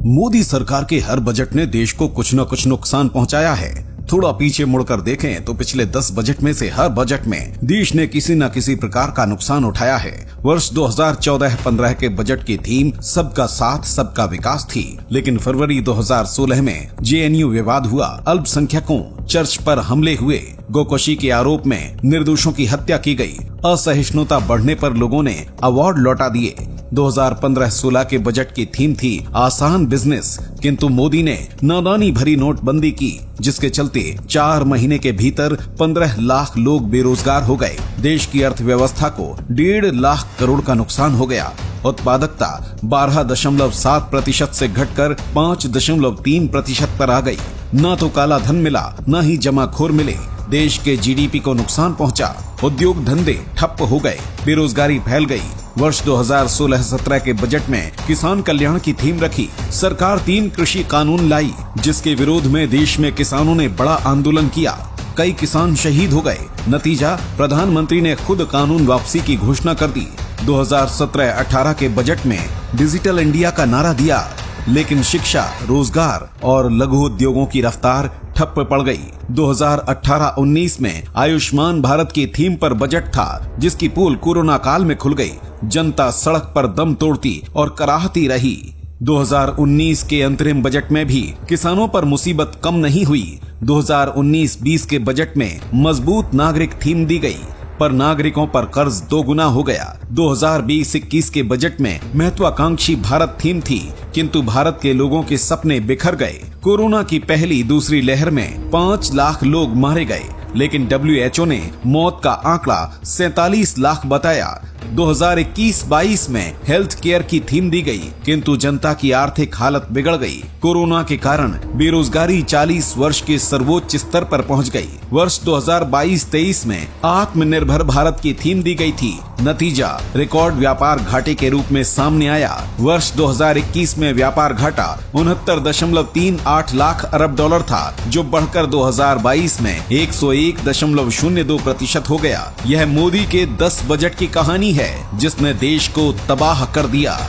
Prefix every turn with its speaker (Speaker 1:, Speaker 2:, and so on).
Speaker 1: मोदी सरकार के हर बजट ने देश को कुछ न कुछ नुकसान पहुंचाया है। थोड़ा पीछे मुड़कर देखें तो पिछले 10 बजट में से हर बजट में देश ने किसी न किसी प्रकार का नुकसान उठाया है। वर्ष 2014-15 के बजट की थीम सबका साथ सबका विकास थी, लेकिन फरवरी 2016 में जेएनयू विवाद हुआ, अल्पसंख्यकों, चर्च पर हमले हुए, गोकशी के आरोप में निर्दोषों की हत्या की गई, असहिष्णुता बढ़ने पर लोगों ने अवार्ड लौटा दिए। 2015-16 के बजट की थीम थी आसान बिजनेस, किंतु मोदी ने नादानी भरी नोटबंदी की, जिसके चलते 4 महीने के भीतर 15 लाख लोग बेरोजगार हो गए। देश की अर्थव्यवस्था को 1.5 लाख करोड़ का नुकसान हो गया। उत्पादकता 12.7% से घटकर 5.3% पर आ गई। न तो काला धन मिला, न ही जमाखोर मिले। देश के जीडीपी को नुकसान पहुंचा। उद्योग धंधे ठप हो गए, बेरोजगारी फैल गई। वर्ष 2016-17 के बजट में किसान कल्याण की थीम रखी। सरकार 3 कृषि कानून लाई, जिसके विरोध में देश में किसानों ने बड़ा आंदोलन किया। कई किसान शहीद हो गए। नतीजा, प्रधानमंत्री ने खुद कानून वापसी की घोषणा कर दी। 2017-18 के बजट में डिजिटल इंडिया का नारा दिया, लेकिन शिक्षा, रोजगार और लघु उद्योगों की रफ्तार ठप पड़ गई। 2018-19 में आयुष्मान भारत की थीम पर बजट था, जिसकी पोल कोरोना काल में खुल गई। जनता सड़क पर दम तोड़ती और कराहती रही। 2019 के अंतरिम बजट में भी किसानों पर मुसीबत कम नहीं हुई। 2019-20 के बजट में मजबूत नागरिक थीम दी गई, पर नागरिकों पर कर्ज 2 गुना हो गया। 2020-21 के बजट में महत्वाकांक्षी भारत थीम थी, किंतु भारत के लोगों के सपने बिखर गए। कोरोना की पहली दूसरी लहर में 5 लाख लोग मारे गए, लेकिन WHO ने मौत का आंकड़ा 47 लाख बताया। 2021-22 में हेल्थ केयर की थीम दी गई, किंतु जनता की आर्थिक हालत बिगड़ गई। कोरोना के कारण बेरोजगारी 40 वर्ष के सर्वोच्च स्तर पर पहुंच गई। वर्ष 2022-23 में आत्मनिर्भर भारत की थीम दी गई थी। नतीजा, रिकॉर्ड व्यापार घाटे के रूप में सामने आया। वर्ष 2021 में व्यापार घाटा 69.38 लाख अरब डॉलर था, जो बढ़कर 2022 में 101.02% हो गया। यह मोदी के 10 बजट की कहानी है, जिसने देश को तबाह कर दिया।